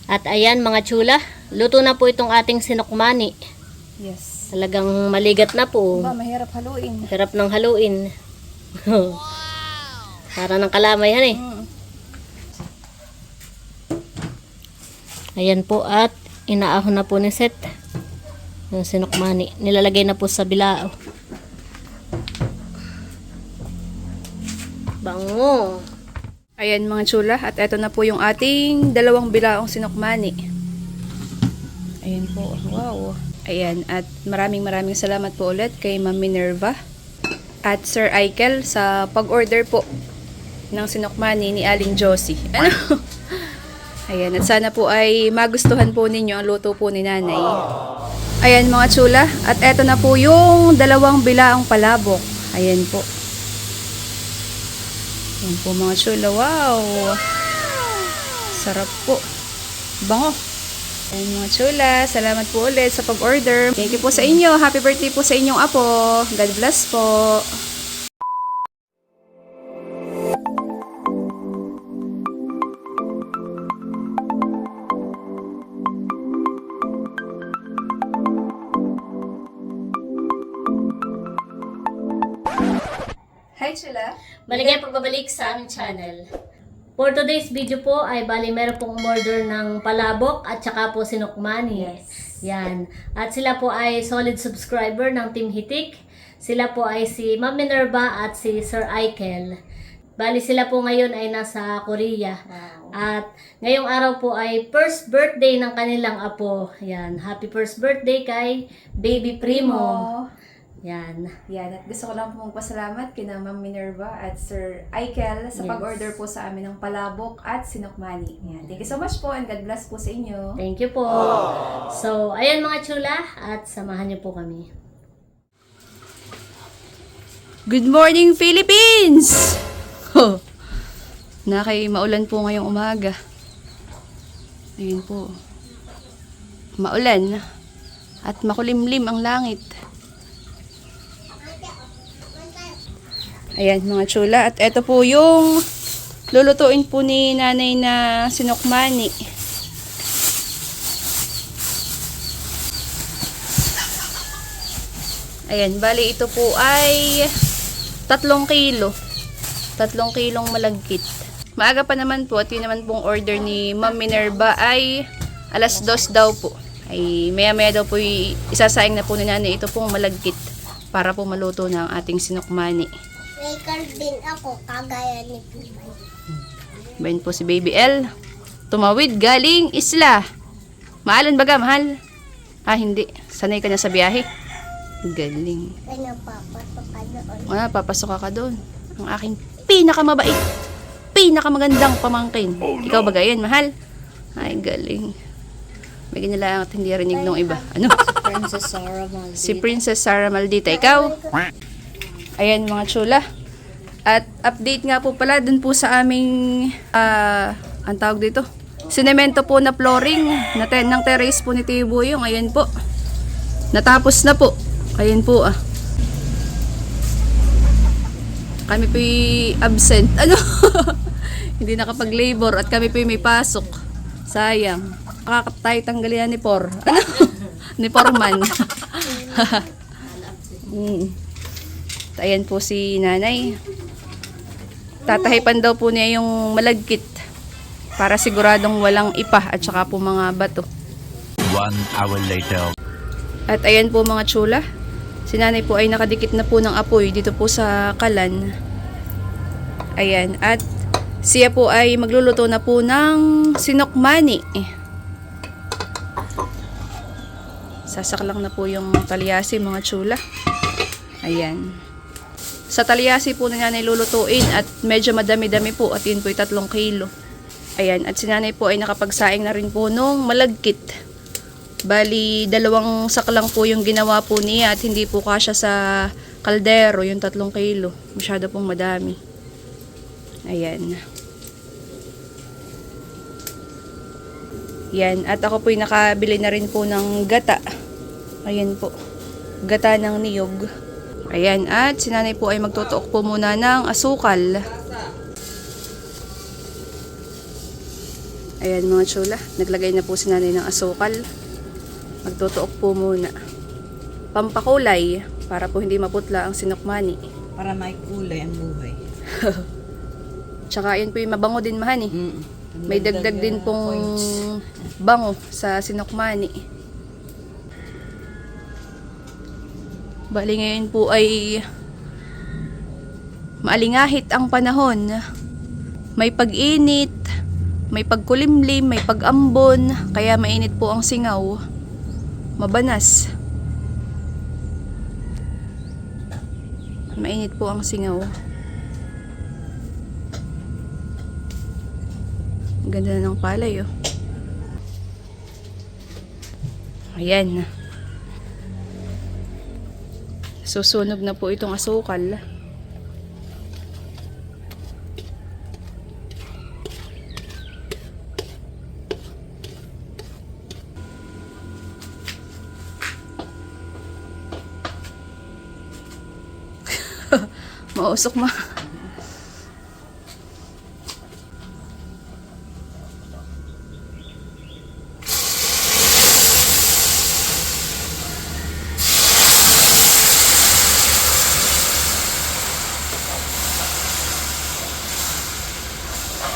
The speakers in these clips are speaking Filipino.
At ayan mga chula, luto na po itong ating sinukmani. Yes. Talagang maligat na po. Ba, mahirap haluin. Hirap ng haluin. Para ng kalamay yan eh. Ayan po at inaahon na po ni Seth yung sinukmani. Nilalagay na po sa bilao. Bango. Ayan mga chula, at eto na po yung ating dalawang bilaong sinukmani. Ayan po, wow. Ayan, at maraming salamat po ulit kay Ma'am Minerva at Sir Aikel sa pag-order po ng sinukmani ni Aling Josie. Ano? Ayan, at sana po ay magustuhan po ninyo ang luto po ni Nanay. Ayan mga chula, at eto na po yung dalawang bilaong palabok. Ayan po. Ayan po mga chula, wow! Sarap po. Bango. Ayan mga chula, salamat po ulit sa pag-order. Thank you po sa inyo. Happy birthday po sa inyong apo. God bless po. Hi chula. Maligay pagbabalik sa aming channel. For today's video po ay bali meron pong umorder ng palabok at saka po sinukmani. Yes. Yan. At sila po ay solid subscriber ng Team Hitik. Sila po ay si Ma'am Minerva at si Sir Aikel. Bali sila po ngayon ay nasa Korea. Wow. At ngayong araw po ay first birthday ng kanilang apo. Yan. Happy first birthday kay Baby Primo. Yan. Yan, at gusto ko lang po magpasalamat kina Ma'am Minerva at Sir Aikel sa Yes. pag-order po sa amin ng palabok at sinukmani. Yan. Thank you so much po and God bless po sa inyo. Thank you po. So, ayan mga chula at samahan niyo po kami. Good morning, Philippines! Oh, maulan po ngayong umaga. Ayun po. Maulan at makulimlim ang langit. Ayan mga chula, at eto po yung lulutuin po ni Nanay na sinukmani. Ayan, bali ito po ay 3 kilo. 3 kilong malagkit. Maaga pa naman po, at yun naman pong order ni Ma'am Minerva ay 2:00 daw po. Ay maya-maya daw po isasayang na po ni Nanay ito pong malagkit para po maluto na ang ating sinukmani. Maker din ako, kagaya ni Pipay. Bayan po si Baby L. Tumawid galing isla. Maalan baga, mahal? Ah, hindi. Sanay ka na sa biyahe. Galing. Ano, papasok ka doon. Ah, papasok ka doon. Ang aking pinakamabait, pinakamagandang pamangkin. Ikaw ba yan, mahal? Ay, galing. May ganyan at hindi rinig ng iba. Ano? Princess Sarah Maldita. Si Princess Sarah Maldita. Ikaw? Ayan mga chula. At update nga po pala dun po sa aming ang tawag dito, sinemento po na flooring ng terrace po ni Tio Boyong. Ayan po. Natapos na po. Ayan po Kami po absent. Ano? Hindi nakapag-labor at kami po may pasok. Sayang. Tayo tanggalin ni Por. Ano? Ni Porman. Ayan po si Nanay. Tatahipan daw po niya yung malagkit para siguradong walang ipa at saka po mga bato. 1 hour later. At ayan po mga chula. Si Nanay po ay nakadikit na po ng apoy dito po sa kalan. Ayan. At siya po ay magluluto na po ng sinukmani. Sasaklang na po yung talyasi mga chula. Ayan. Sa talyasi po na Nanay lulutuin at medyo madami-dami po at yun po ay 3 kilo. Ayan, at si Nanay po ay nakapagsaing na rin po nung malagkit. Bali, 2 saklang po yung ginawa po niya at hindi po kasya sa kaldero yung 3 kilo. Masyado pong madami. Ayan. Yan, at ako po ay nakabili na rin po ng gata. Ayan po. Gata ng niyog. Ayan, at si Nanay po ay magtutuok po muna ng asukal. Ayan mga chula, naglagay na po si nanay ng asukal. Magtutuok po muna. Pampakulay, para po hindi maputla ang sinukmani. Para may kulay ang buhay. Tsaka yun po yung mabango din mahani. May dagdag din pong bango sa sinukmani. Bali ngayon po ay maalingahit ang panahon. May pag-init, may pagkulimlim, may pag-ambon, kaya mainit po ang singaw. Mabanas. Mainit po ang singaw. Ang ganda na ng palay, oh. Ayan. Susunog na po itong asukal. Mausok ma.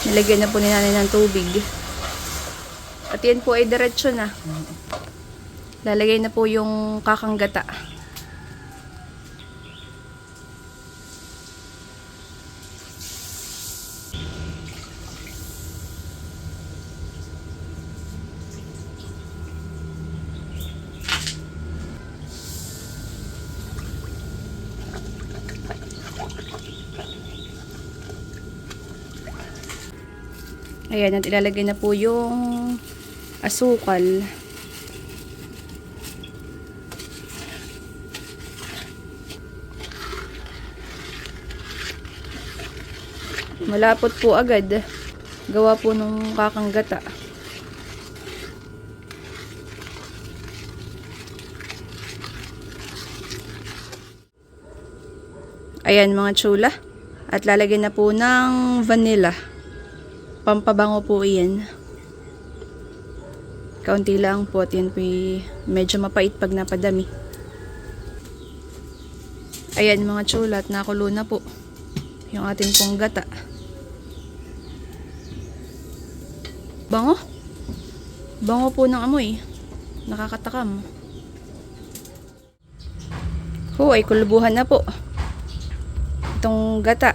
Nilagyan na po ni nanay ng tubig. At yan po ay diretso na. Lalagay na po yung kakanggata. Ayan, at ilalagay na po yung asukal. Malapot po agad. Gawa po nung kakanggata. Ayan mga chula. At lalagyan na po ng vanilla. Pampabango po iyan. Kaunti lang po at yan po medyo mapait pag napadami. Ayan mga chula, at nakulo na po yung ating pong gata. Bango. Bango po ng amoy. Nakakatakam. Ay kulubuhan na po itong gata.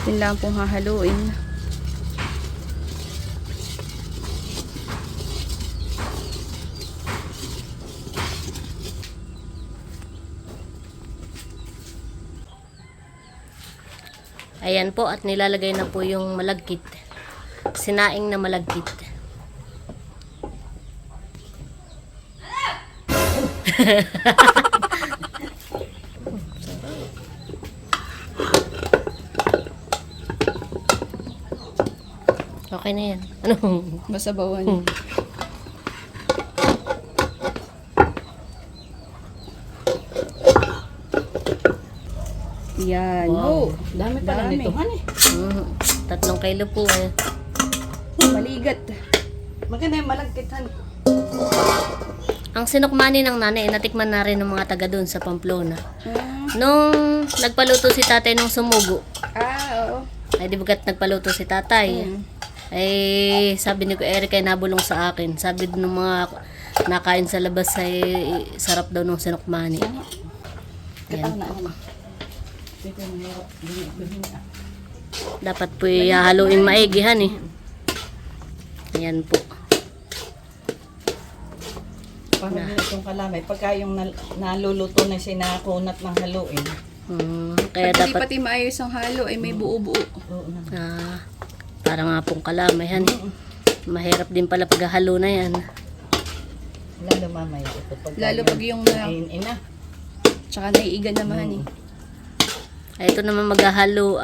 Ito lang pong hahaluin. Ayan po, at nilalagay na po yung malagkit. Sinaing na malagkit. Okay na yan. Ano? Masabawan. Yan. Wow. Dami pala Dami. nito, honey. 3 kilo po eh. Maligat. Maganda yung malagkitan. Ang sinukmani ng nanay, natikman na rin ng mga taga doon sa Pamplona. Ah, Nung nagpaluto si tatay nung sumugo, oo. ay di bagat nagpaluto si tatay. Ay sabi ni ko Eric ay nabulong sa akin. Sabi ng mga nakain sa labas ay sarap daw nung sinukmani. Ayan po. Dito mahirap. Dapat po haluin maigihan eh. Ayan po. Parang itong kalamay. Pagka yung naluluto na sinakunat ng haluin. Kaya Pag di dapat pati maayos ang halo, ay may buo-buo. Oo na. para nga pong kalamay yan eh. Mahirap din pala paghahalo na yan. Lalo mamaya. Ito, Lalo pag yung ina. tsaka naiiga naman eh. Ay, ito naman maghahalo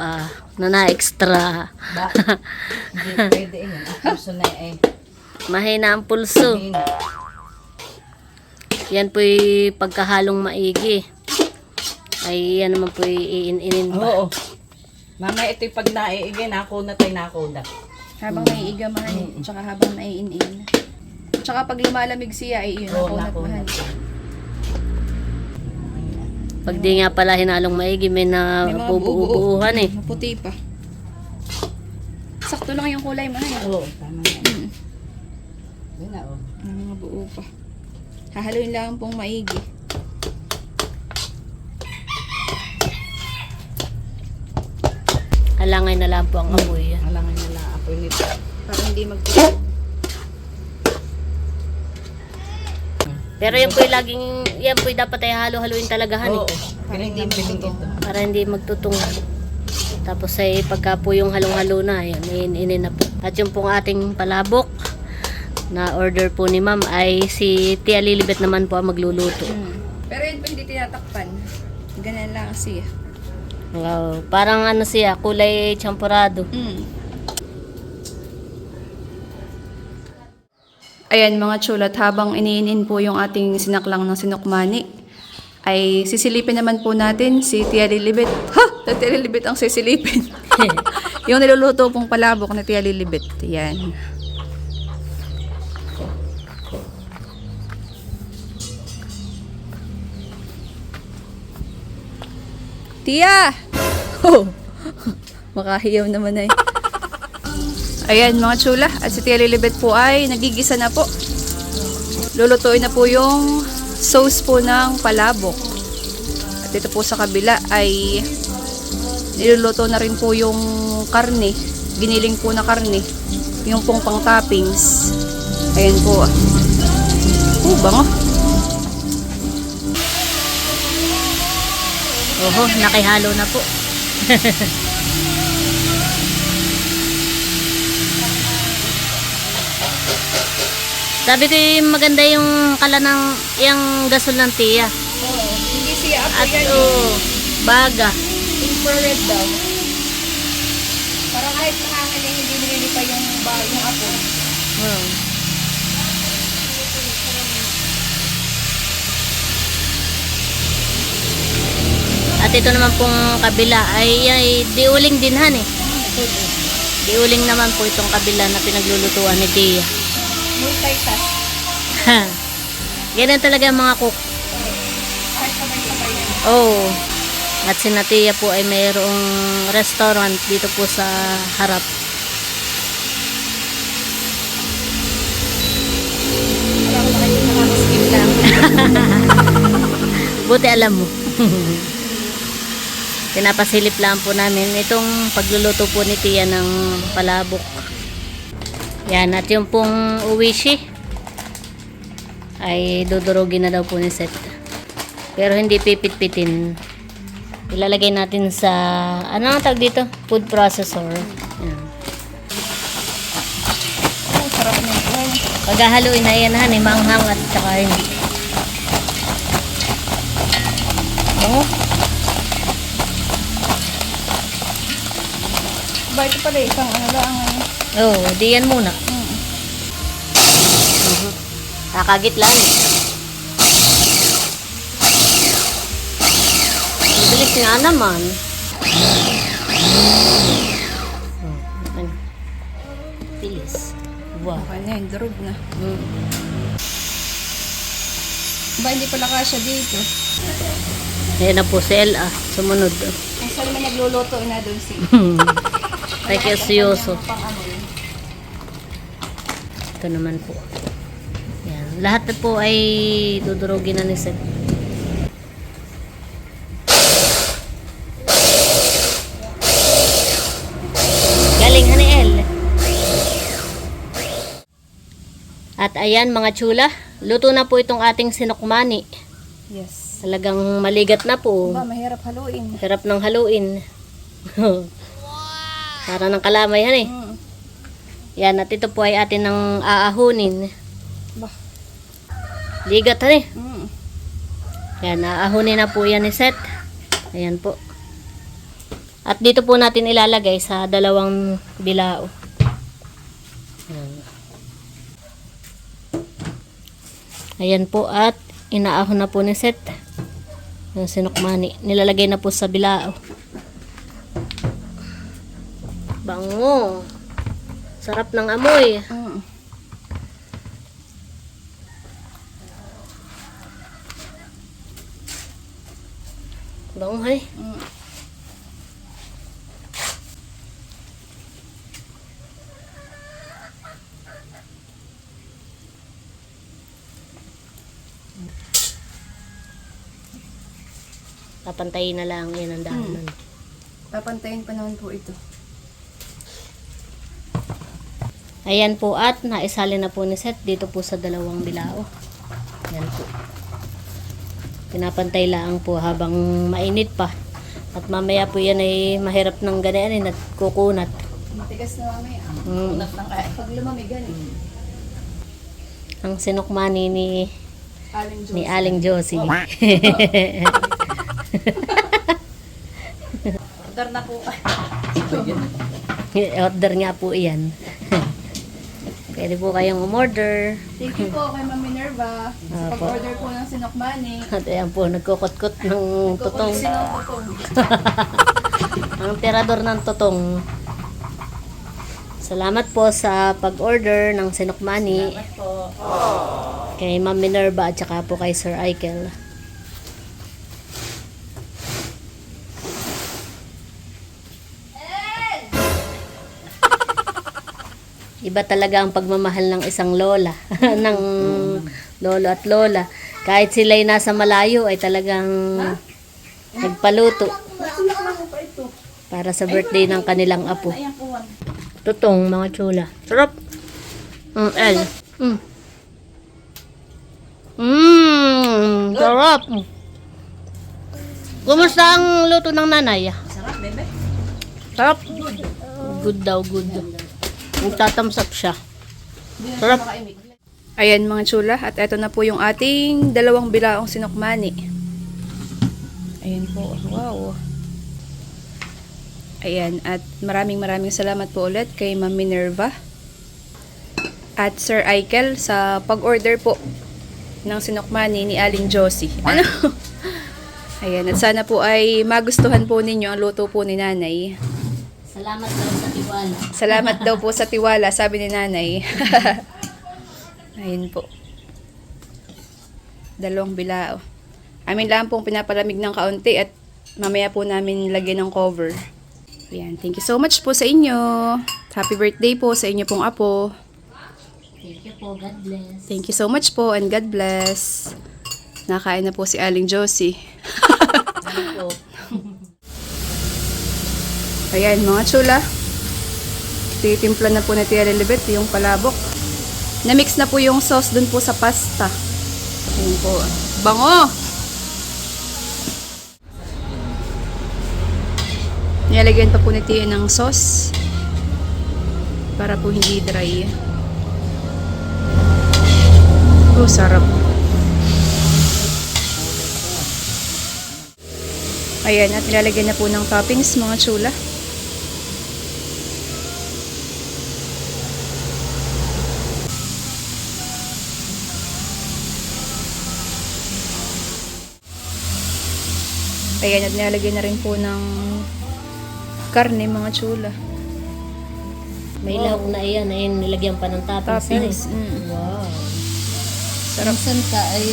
na extra. Ba? Hindi pwede yun. Ang puso na eh. Mahina ang pulso. Mahina. Yan po'y pagkahalong maigi. Ay, yan naman po'y iin-inin pa. Oo. Mamaya ito'y pag naiigay, nakunat ay nakunat. Habang naiiga mahal eh. Tsaka habang naiin-in. Tsaka pag lumalamig siya ay yun, Oo, nakunat mahal. Pag di nga pala hinalong maigi, may na May mga bubuuhan eh. Maputi pa. Sakto lang yung kulay mahal. Oo, tama na. Yun na, oh. Mga buo pa. Hahaluin lang pong maigi. Halangay na lang po ang apoy. Alangan nila ako nito. Para hindi magtutok. Pero yan po laging, yan po dapat ay halo-haluin talaga han eh. Oo, piling-piling ito. Para hindi magtutong. Tapos ay pagka po yung halong-halo na, yan, inin na po. At yung pong ating palabok na order po ni ma'am ay si Tia Lilibet naman po ang magluluto. Pero yun po hindi tinatakpan. Ganyan lang siya. Wow, parang ano siya, kulay champurado. Ayan mga chulat, habang iniinin po yung ating sinaklang ng sinukmani, ay sisilipin naman po natin si Tia Lilibet. Ha! Tia Lilibet ang sisilipin. Yung niluluto pong palabok na Tia Lilibet. Yan. Tia! Oh! Makahiyaw naman ay. Ayan mga chula, at si Tia Lilibet po ay nagigisa na po. Lulutuin na po yung sauce po ng palabok. At ito po sa kabila ay niluluto na rin po yung karne. Giniling po na karne. Yung pong pang toppings. Ayan po. Bango. Oho, nakihalo na po. Sabi ko maganda yung kala ng yung gasol ng tiya. Hindi siya At baga. infrared daw. Para kahit mahangin eh, hindi nililipa yung apo. Wow. At ito naman pong kabila ay diuling din han eh. Diuling naman po itong kabila na pinaglulutuan ni Tia. Multitask. Ganyan talaga ang mga cook. Kahit sabay-sabay yan. Oh. At si Tia po ay mayroong restaurant dito po sa harap. Parang nakikita lang. Buti alam mo. Pinapasilip lang po namin itong pagluluto po ni Tia ng palabok. Yan, at yung pong uwishi ay dudurugin na daw po ni Seth. Pero hindi pipit-pitin. Ilalagay natin sa, ano ang tawag dito? Food processor. Yan. Ang sarap nito. Paghahaluin na yan, han, manghang at saka hindi. Bango. Ba, ito pala isang ano lang. Oh, di yan muna. Kakagit lang. Bilis nga naman. Bilis. Wow. Okay na yun, durog na. Ba, hindi pala kasya dito. Ayan na po si Ella. Sumunod. Ang saan naman nagluluto na doon si... Ay, kiyoso. Pang-amoy. Ito naman po. Yan. Lahat na po ay dudurugin na ni Seth. Galing ha ni El. At ayan mga chula, luto na po itong ating sinukmani. Yes. Talagang maligat na po. Ba, mahirap haluin. Hirap ng haluin. Para ng kalamay han eh. Yan, at ito po ay atin ng aahunin. Ba. Ligat han eh. Mm. Yan, aahunin na po yan ni Seth. Ayan po. At dito po natin ilalagay sa dalawang bilao. Ayan. Ayan po, at inaahon na po ni Seth yung sinukmani. Nilalagay na po sa bilao. Bango. Sarap ng amoy. Mm. Banghay. Mm. Papantayin na lang yan ang daanan. Papantayin pa naman po ito. Ayan po at naisali na po ni Seth dito po sa dalawang bilao. Yan po. Pinapantay lang po habang mainit pa. At mamaya po yan ay mahirap ng ganyan ay nagkukunat. Matigas na mamaya. Mm. Unat ng kaya. Pag lumamig ganun. Ang sinukmani Aling ni Aling Josie. Order na po. Order nga po iyan. Pwede po kayong umorder. Thank you po kay Ma'am Minerva sa Apo. pag-order po ng sinokmani. At ayan po, nagkukot-kot ng tutong. Kukulisin ang tutong. Ang tirador ng tutong. Salamat po sa pag-order ng sinukmani Po. kay Ma'am Minerva at saka po kay Sir Aikel. Iba talaga ang pagmamahal ng isang lola, ng lolo at lola. Kahit sila'y nasa malayo ay talagang nagpaluto para sa birthday ng kanilang apo. Ayan po. Tutong mga chula. Sarap. El. Sarap. Kumusta ang luto ng nanay? Sarap, bebe. Sarap. Good daw, good. Magtatamsap siya. Sarap. Ayan mga chula, at eto na po yung ating dalawang bilaong sinokmani. Ayan po, wow. Ayan, at maraming salamat po ulit kay Ma'am Minerva at Sir Aikel sa pag-order po ng sinokmani ni Aling Josie. Ano? Ayan, at sana po ay magustuhan po ninyo ang luto po ni Nanay. Salamat daw sa tiwala. Salamat daw po sa tiwala, sabi ni Nanay. Ayun po. Dalawang bilao. Amin lang pong pinapalamig ng kaunti at mamaya po namin lagyan ng cover. Ayan, thank you so much po sa inyo. Happy birthday po sa inyo pong apo. Thank you po. God bless. Thank you so much po and God bless. Nakain na po si Aling Josie. Ano po? Ayan mga chula. Titimpla na po na Tia Lilibet yung palabok. Na-mix na po yung sauce dun po sa pasta. Ayan po. Bango! Nilalagyan pa po ni Tia ng sauce para po hindi dry. Oh, sarap. Ayan, at nilalagyan na po ng toppings mga chula. Ayan, at nilalagyan na rin po ng karne mga chula. May lahok na iyan. Ayun, nilagyan pa ng toppings. Toppings. Na eh. Wow. Sarap. Minsan ka ay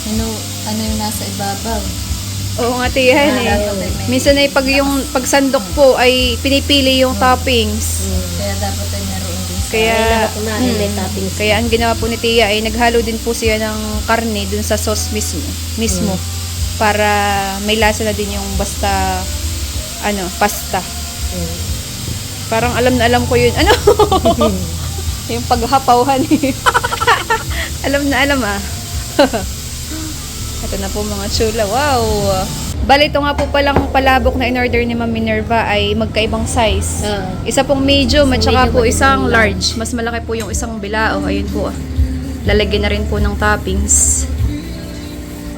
ano yung nasa ibabaw. Oo nga tiyan eh. Minsan ay pagsandok po ay pinipili yung toppings. Kaya dapat ay naroon din sa Kaya, May lahok na. Ayun, may toppings. kaya ang ginawa po ni Tia ay naghalo din po siya ng karne dun sa sauce mismo. Para may lasa na din yung basta pasta. Parang alam na alam ko yun. Ano? Yung paghapawhan eh. Alam na alam ah. Ito na po mga chula. Wow! Bali, ito nga po palang palabok na in-order ni Ma'am Minerva ay magkaibang size. Isa pong medium at saka medium po at isang isang large. Mas malaki po yung isang bilao. Ayun po. Lalagyan na rin po ng toppings.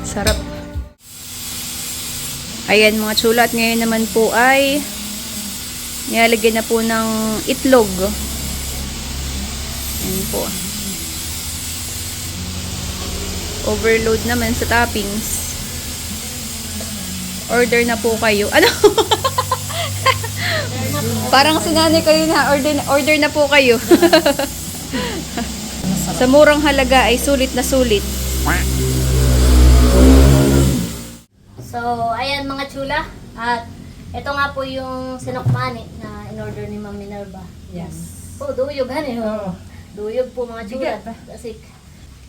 Sarap. Ayan mga chula. At ngayon naman po ay nilalagyan na po ng itlog. Ayan po. Overload naman sa toppings. Order na po kayo. Ano? Parang sinanay kayo na, order na po kayo. Sa murang halaga ay sulit na sulit. So, ayan mga chula. At ito nga po yung sinokmani na in-order ni Ma'am Minerva. Yes. Oh, duyog hani. Oo. Duyog po mga chula. Bigat ba? Kasi,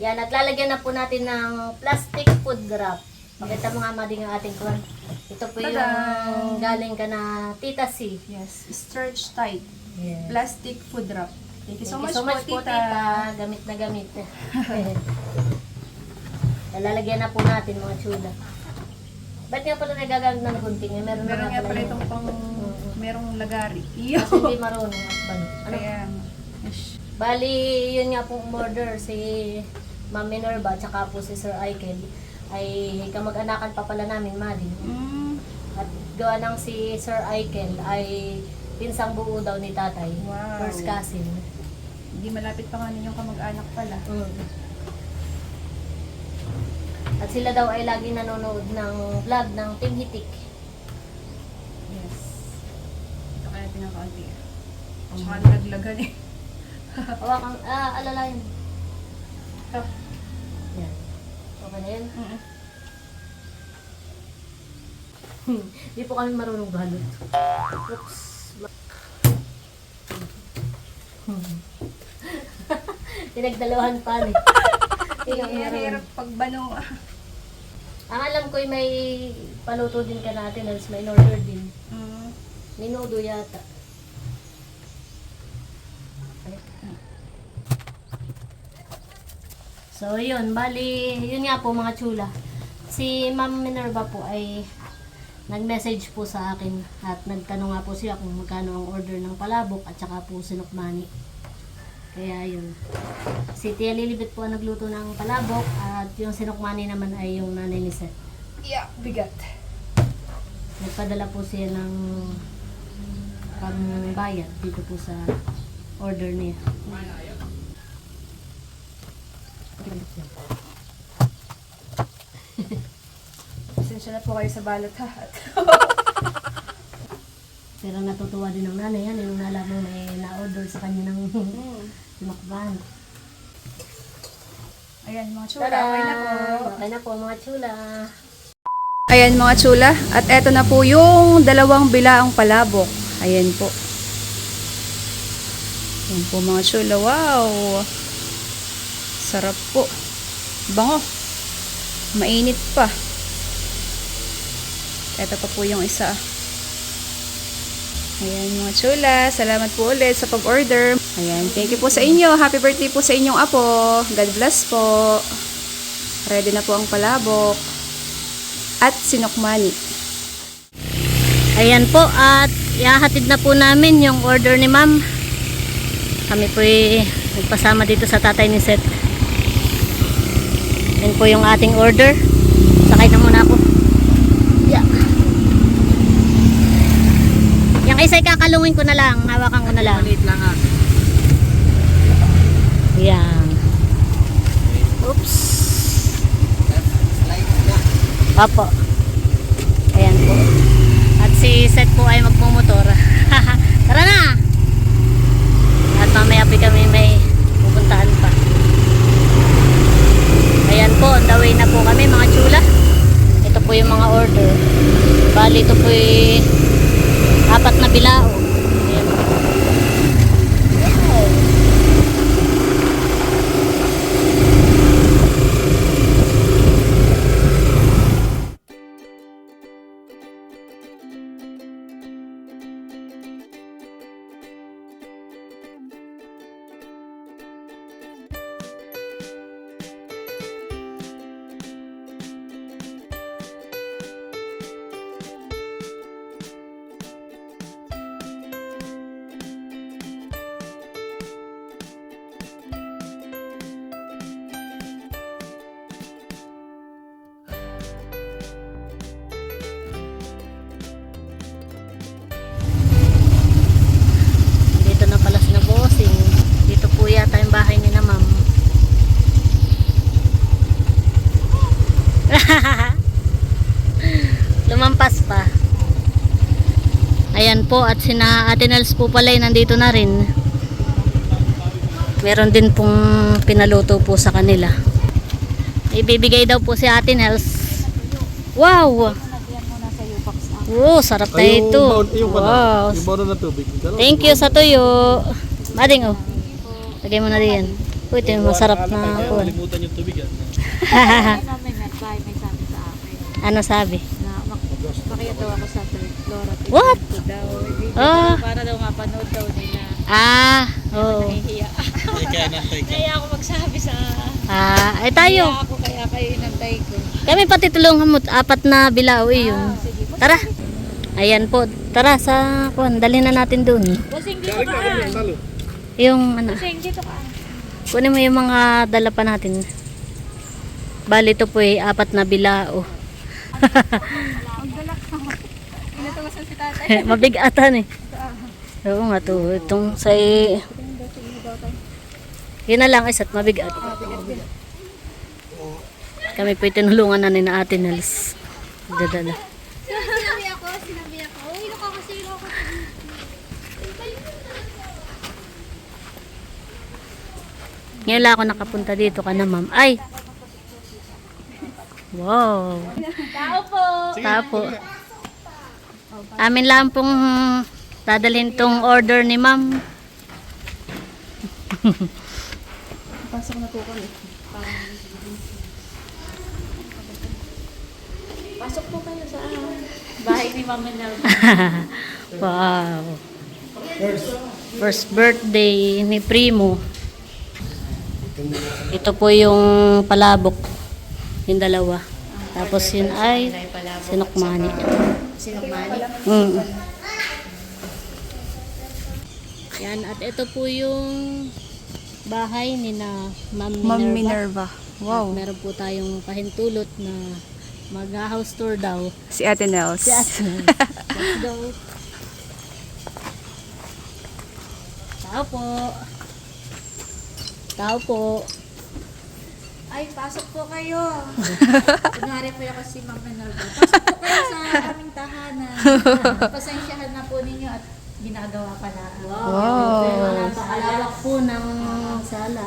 yan, at lalagyan na po natin ng plastic food wrap. Pakita mo nga mading ang ating kwan. Ito po yung Tada! galing ka na Tita C. Yes, stretch tight. Yes. Plastic food wrap. Thank you so much, po, tita. Gamit na gamit. Lalagyan na po natin mga chula. Ba't nga pala nagagamit ng gunting? Meron Meron nga pala yun. itong pang merong lagari. Kasi hindi marunong at bano. Ano? Kaya, Bali, yun nga pong order si Ma'am Minerva at saka po si Sir Aikel ay kamag-anakan pa pala namin, Madi. At gawa ng si Sir Aikel ay pinsang buo daw ni tatay. Wow. First cousin. hindi malapit pa nga ninyong kamag-anak pala. At sila daw ay lagi nanonood ng vlog ng Team Hitik. Yes. Ito kaya pinakaunti. Tsaka nilaglagan eh. Hawakan, alalayan. Ito. Yan. Okay na yun. Hindi po kami marunong balot. Oops. Pinagdalawan pa rin. Hirap pagbano. Ang alam ko ay may paluto din ka natin, else may order din. Minudo yata. So yun, bali, yun nga po mga chula. Si Ma'am Minerva po ay nag-message po sa akin at nagtanong nga po siya kung magkano ang order ng palabok at saka po sinukmani. Kaya yun. Si Tia Lilibet po ang nagluto ng palabok at yung sinukmani naman ay yung nanay ni Seth. Yeah, bigat. Nagpadala po siya ng pangbayad dito po sa order niya. Pasensya na po kayo sa balot ha. Pero natutuwa din ang nanay yan yung nalaman may na-order sa kanya ng sinukman. Ayan mga chula, okay na po. Okay na po mga chula. Ayan mga chula, at eto na po yung dalawang bilaang palabok. Ayan po. Ayan po mga chula, wow! Sarap po. Bango. Mainit pa. Eto pa po yung isa. Ayan mga chula, salamat po ulit sa pag-order. Ayan, thank you po sa inyo. Happy birthday po sa inyong apo. God bless po. Ready na po ang palabok. At sinukmani. Ayan po at ihahatid na po namin yung order ni ma'am. Kami po nagpasama dito sa tatay ni Seth. Yan po yung ating order. Sakay na muna ako. Yeah. Yung isa kakalungin ko na lang. Hawakan ko na lang. Maliit lang ah. Yan. Oops. Opo. Ayan po. At si Seth po ay magmumotor. Tara na! At mamaya po kami may pupuntahan pa. Ayan po, on the way na po kami mga chula. Ito po yung mga order. Bali ito po yung 4 na bilao. Ayan. Wow. Ayan po, at sina Ate Nels po pala ay nandito na rin. Meron din pong pinaluto po sa kanila. Ibibigay daw po si Ate Nels. Wow! Oh, sarap na ito. Wow. Thank you sa tuyo. Mading oh. Lagay mo na din. Uy, ito yung masarap na po. Kalimutan yung tubig yan. May sabi sa akin Ano sabi? na makaya daw ako sa third floor at What? ito daw. Ah. Para daw mapanood daw nila. Oo. Nahihiya. Kaya nantay ka. Kaya ako magsabi sa... Ay tayo. Kaya ako, kaya kayo inantay ko. Kami pati tulungan mo. 4 na bilao yun. Sige po. Tara. Ayan po. Tara sa kuwan. Dali na natin dun. Busing dito ka. Yung ano. Busing dito ka. Kunin mo yung mga dala pa natin. Bali ito po 4 na bilao. Inatawasan si tatay. Mabigatan eh. Oo nga to. Itong sa... Yun na lang isa't mabigat. Kami po tinulungan na ni na Ate Nels. Dadala. Sinabi ako. Uy, nakakasilo ako. Ngayon lang ako nakapunta dito ka na ma'am. Ay! Wow! Tao po. Tao po. Amin lang pong dadalhin tong order ni ma'am. Pasok po kayo sa bahay ni Mama Nel. Wow! First birthday ni Primo. Ito po yung palabok. Yung dalawa. Tapos yun ay sinukmani. Sinukmani? Yan, at ito po yung bahay ni na Ma'am Ma'am Minerva. Minerva. Wow. Meron po tayong pahintulot na mag-house tour daw. Si Ate Nels. Si Ate. Let's go. Tao po. Tao po. Ay, pasok po kayo. Kunwari po ako si Mama Nel. Pasok po kayo sa aming tahanan. Pasensyahan na po ninyo at ginagawa pala. Wow. Napakalawak po ng sala.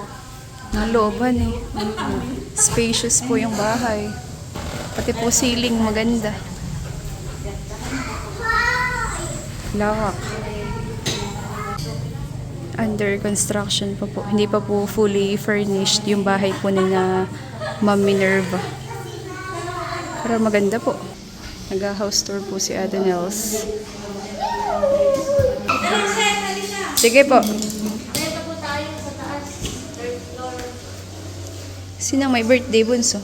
Nalooban eh. Spacious po yung bahay. Pati po ceiling maganda. Lawak. Under construction pa po. Hindi pa po fully furnished yung bahay po na Ma'am Minerva. Pero maganda po. Nag-house tour po si Ate Nels. Sige po. Dito po tayo sa taas. Third floor. Sinang may birthday bunso?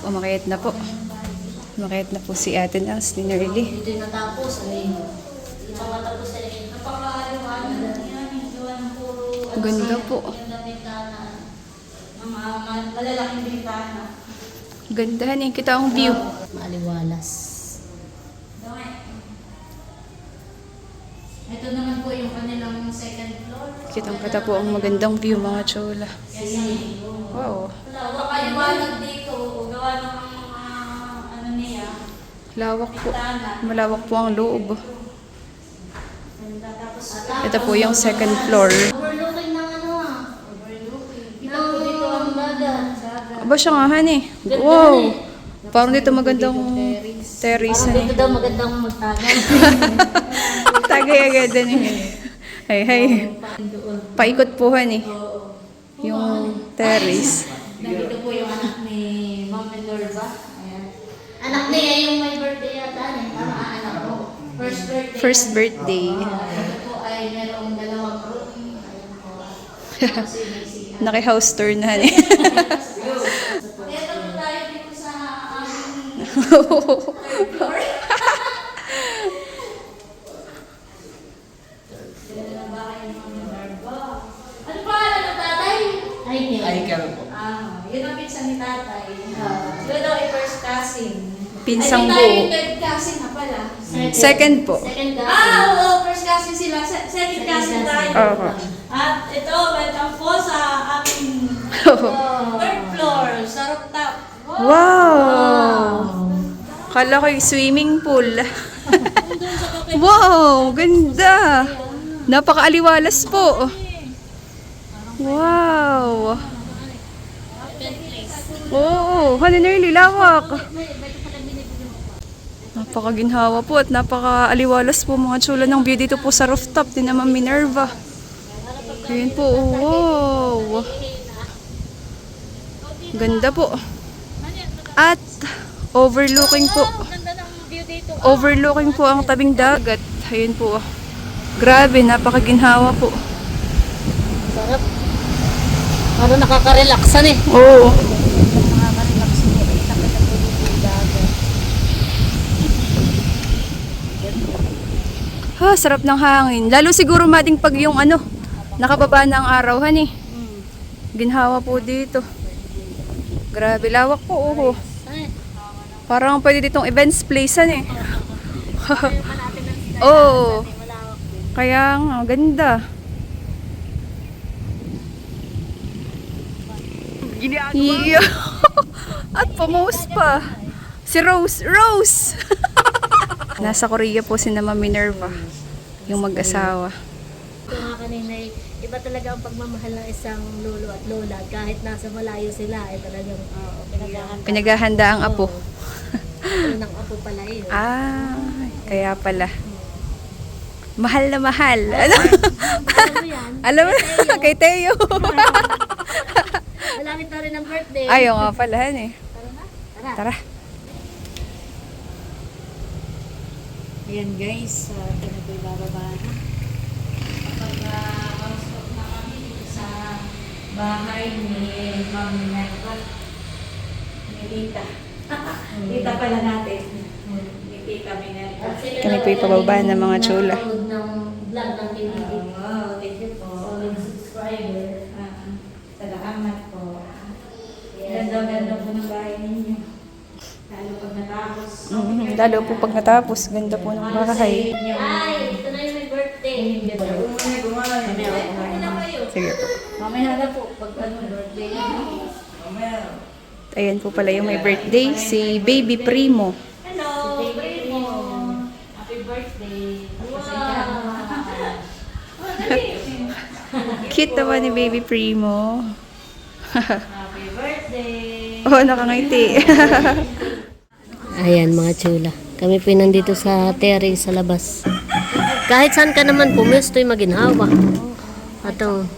Umakayat na po. Umakayat na po si Ate Nels ni Nerly. Dito yung natapos. Hindi pa matapos eh. Napakaliwanag na yan. Yung gawa ng puro Ganda po. ganda bintana. Mga malalaking bintana. Gandahan eh. Kita ang view. Maliwalas. Ito naman po yung kanilang second floor. Kitang-kita po ang magandang view mga chola. Wow. Napakaliwanag dito. Gawa ng mga ano niya. Lawak po. Malawak po ang loob. Ito po yung second floor. Overlooking ng ano ah. Overlooking. Dito ang dagat. Aba siya nga han eh. Wow. Parang dito magandang terrace. Parang dito daw magandang magtagal. Tagay agad eh. Hay hay. Paikot po han eh. Yung terrace. Nandito po yung anak ni Ma'am Minerva. Ayan. Anak niya yung may birthday yata. Tama anak ko. First birthday. First birthday. Ito po ay merong 2 room. Ayan po. Naki-house tour na han eh. Ito po tayo dito sa aming ano pa ng tatay? Michael po. Yun ang pinsan ni tatay. Sila daw ay first cousin. Pinsang Ay, tayo buo. yung third cousin na pala. Second po. Second cousin. Oo, first cousin sila. Second cousin tayo. Oo. At ito, welcome po sa aming third floor, sa rooftop. Wow! Wow! Kala ko yung swimming pool. Wow! Ganda! Napaka-aliwalas po. Wow! Oo, Haninarly, lawak. Napakaginhawa po at napaka-aliwalas po mga chula ng view dito po sa rooftop din naman Minerva. Ayun po, wow! Ganda po. At overlooking po. Overlooking po ang tabing dagat. Ayun po. Grabe, napakaginhawa po. Sarap. Parang nakaka-relaxan eh. Oo. Ha, sarap ng hangin. Lalo siguro mading pag yung nakababa na ang araw, hani. Ginhawa po dito. Grabe, lawak po. Oh. Parang pwede ditong events place, hani. Oo. Kaya nga, ganda. Yeah. At pumose pa. Si Rose. Rose! Nasa Korea po si Ma'am Minerva. Yung mag-asawa. Ito nga kanina, iba talaga ang pagmamahal ng isang lolo at lola. Kahit nasa malayo sila, ay talagang Pinaghahanda ang apo. unang apo pala yun. Ah, kaya pala. Mahal na mahal. Ano? Alam mo yan? Alam mo, kay Teo. Malapit na rin ang birthday. Ayaw nga pala, eh. Tara. Tara. Ayan guys, ito na po yung bababa na. Kapag house na kami dito sa bahay ni Ma'am Minerva. Ni Tita. Tita pala natin. Ni Tita Minerva. Kami po ipababa ng mga chula. Nanonood ng vlog ng PBB. Wow, thank you po. Solid subscriber. Salamat po. Ganda-ganda po ng bahay ninyo. Lalo pag natapos. Lalo po pag natapos, ganda po ng bahay. Ay, ito na yung may birthday. Sige po. Mamaya na po pag birthday niyo. Ayan po pala yung may birthday, si Baby Primo. Hello, Primo. Happy birthday. Cute naman ni Baby Primo. Happy birthday. Oh, nakangiti. Ayan mga chula. Kami po nandito sa terrace sa labas. Kahit saan ka naman pumesto'y maginhawa. Atong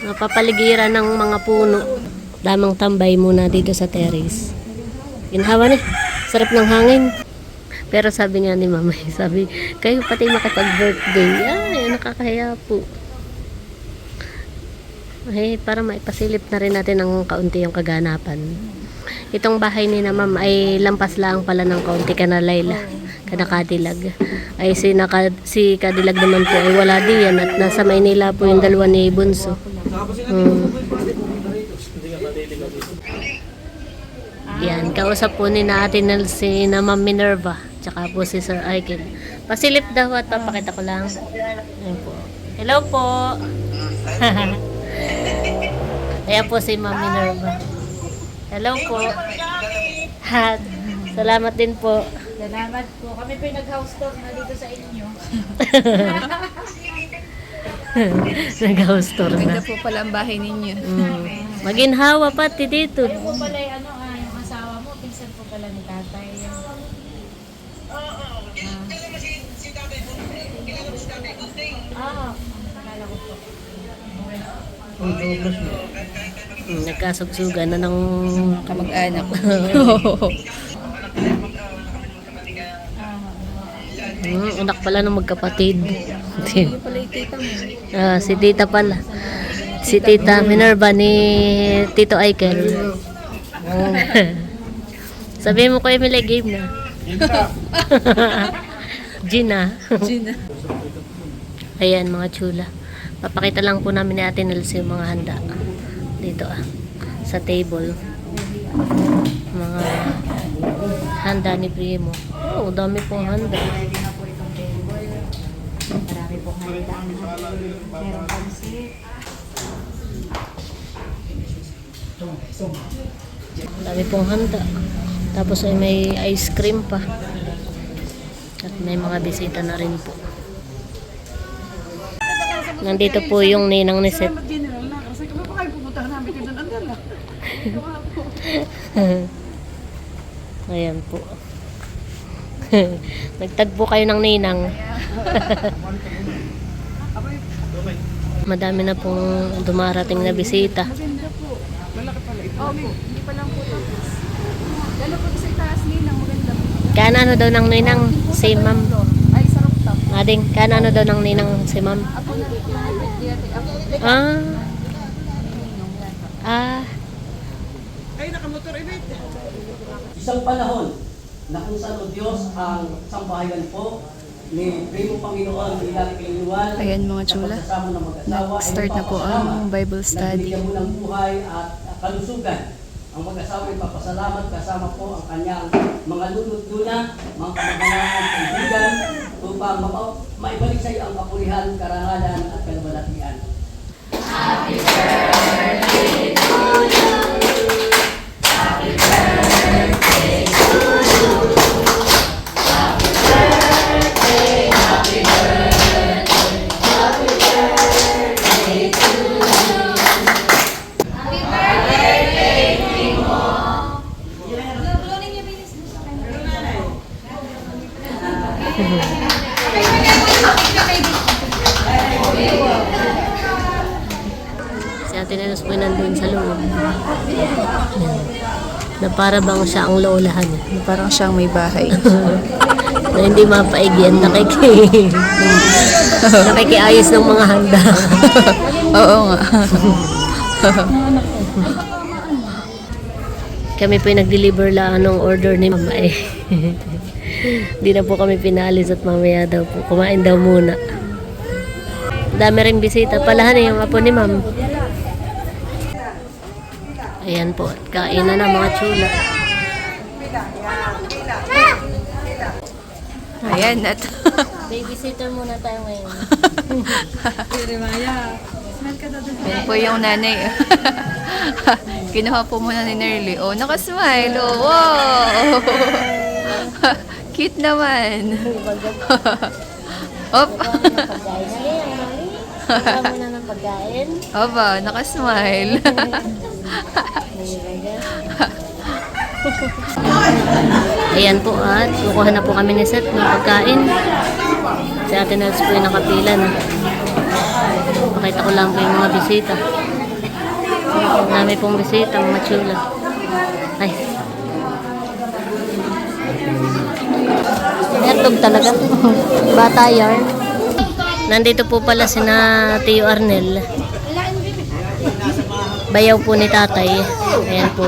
napapaligiran ng mga puno. Damang tambay muna dito sa terrace. Ginhawa ni. Sarap ng hangin. Pero sabi nga ni mama, sabi, kayo pati makipag-birthday. Ay, nakakahiya po. Ay, para maipasilip na rin natin ng kaunti yung kaganapan. Itong bahay ni na ma'am ay lampas lang pala ng kaunti kana Layla, kana Kadilag. Ay si Kadilag naman po ay wala diyan at nasa Maynila po yung dalawa ni Bunso. Yan, kausap po ni natin si na Ma'am Minerva, tsaka po si Sir Aiken. Pasilip daw at papakita ko lang. Ayan po. Hello po. Ayan po si Ma'am Minerva. Hello po. At salamat din po. Salamat po. Kami po yung nag-house tour na dito sa inyo. Nag-house tour na. Ganda po pala ang bahay ninyo. Maginhawa pati dito. Ayun po pala yung yung asawa mo. Pinsan po pala ni tatay. Nakala ko po. Nagkasugsugan na ng Kamag-anak. anak pala ng magkapatid. Si tita pala. Si Tita Minerva ni Tito Aiken. Sabihin mo ko Emily game na. Gina. Gina. Ayan mga chula. Papakita lang po namin ni Ate Nels yung mga handa. Dito sa table. Mga handa ni Primo. Oh, dami pong handa. Ready na po itong table. Marami pong handa. Meron pansit. Dami pong handa. Tapos ay may ice cream pa. At may mga bisita na rin po. Nandito po yung ninang ni Seth. Ayan po. Nagtagpo kayo ng ninang. Madami na pong dumarating na bisita. Kanano daw ng ninang si ma'am? Ading, kanano daw ng ninang si ma'am? Isang panahon na kung saan o Diyos ang sambahayan po ni Primo Panginoon ilang kailuwan. Ayan mga chula. Nag-start na po ang Bible study. Nagbigyan mo ng buhay at kalusugan. Ang mag-asawa ay papasalamat kasama po ang kanyang mga lulot-luna, mga kamag-anak, kaibigan, upang maibalik sa iyo ang kapurihan, karangalan at kaluwalhatian. Si Ate Nenos po nandun sa loob. Na para bang siya ang lolahan. Parang siyang may bahay. Na hindi mapaigyan. Nakikiayos ng mga handa. Oo nga. Kami po yung nag-deliver lang ng order ni Mama eh. Hindi na po kami pinalis at mamaya daw po. Kumain daw muna. Dami rin bisita. Palahan eh yung apo ni Ma'am. Ayan po. Kainan na mga chula. Ayan at Babysitter muna tayo ngayon. Ayan po yung nanay. Kinuha po muna ni Nerly. Oh, nakasmile. Oh, wow! Cute naman. Op. Ikaw muna ng pagkain. Oba, nakasmile. Ayan po at kukuha na po kami ni Seth ng pagkain. Si Ate Nels po yung nakapila na. Pakita ko lang po yung mga bisita. Dami pong bisita, mga chula. Ay. Nertog talaga. Bata yarn. Nandito po pala sina Tio Arnel. Bayaw po ni tatay. Ayan po.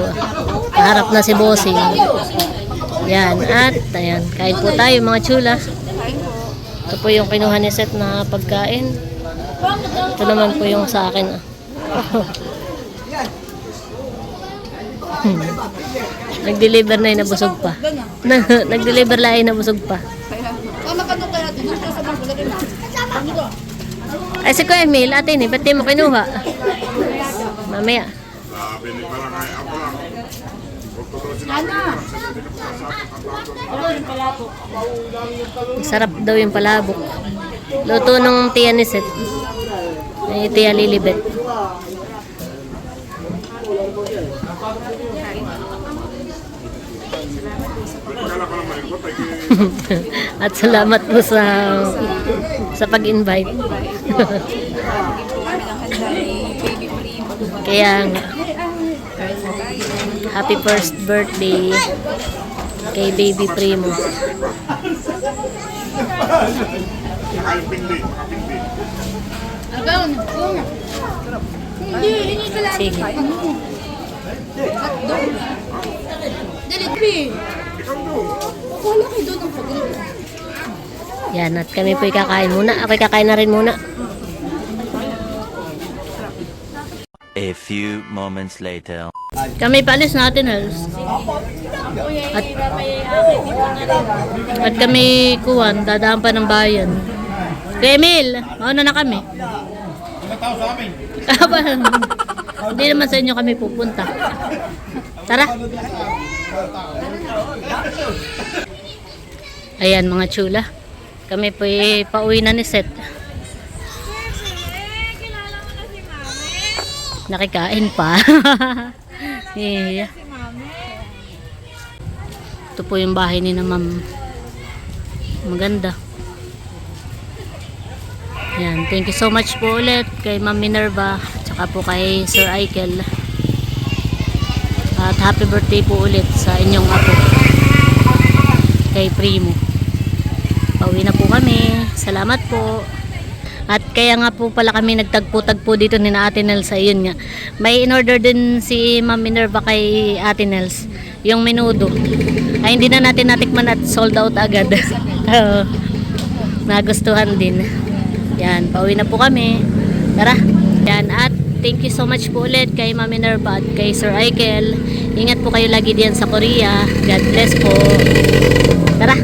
Harap na si Bossing. Yan. At ayan. Kain po tayo mga chula. Ito po yung kinuha ni Seth na pagkain. Ito naman po yung sa akin. Nag-deliver na yung nabusog pa. Nag-deliver lang yung nabusog pa. Ay, si Kuya Emil, ate ni, ba't di mo kinuha? Mamaya. Sarap daw yung palabok. Luto nung tiya ni Seth. Ay, tiya Lilibet. At salamat po sa pag-invite. Kaya nga, happy first birthday kay Baby Primo. Sige. Yan, at kami po kakain muna. Ako'y kakain na rin muna. A few moments later. Kami paalis natin, Hals. At kami kuwan, dadaan pa ng bayan. Kuya Emil, mauna na kami. Hindi naman sa inyo kami pupunta. Tara. Ayan mga chula. Kami po pauwi na ni Seth. Kilala mo na si Mami. Nakikain pa. Yeah. Si Mami. Ito po yung bahay ni na ma'am. Maganda. Yan. Thank you so much po ulit kay Ma'am Minerva at saka po kay Sir Aikel. At happy birthday po ulit sa inyong apo. Kay Primo. Pauwi na po kami. Salamat po. At kaya nga po pala kami nagtagpo-tagpo dito ni na Ate Nels. Ayun nga. May in-order din si Ma'am Minerva kay Ate Nels. Yung menudo. Ay hindi na natin natikman at sold out agad. Oo. Nagustuhan din. Yan. Pauwi na po kami. Tara. Yan. At thank you so much po ulit kay Ma'am Minerva at kay Sir Aikel. Ingat po kayo lagi diyan sa Korea. God bless po. Tara.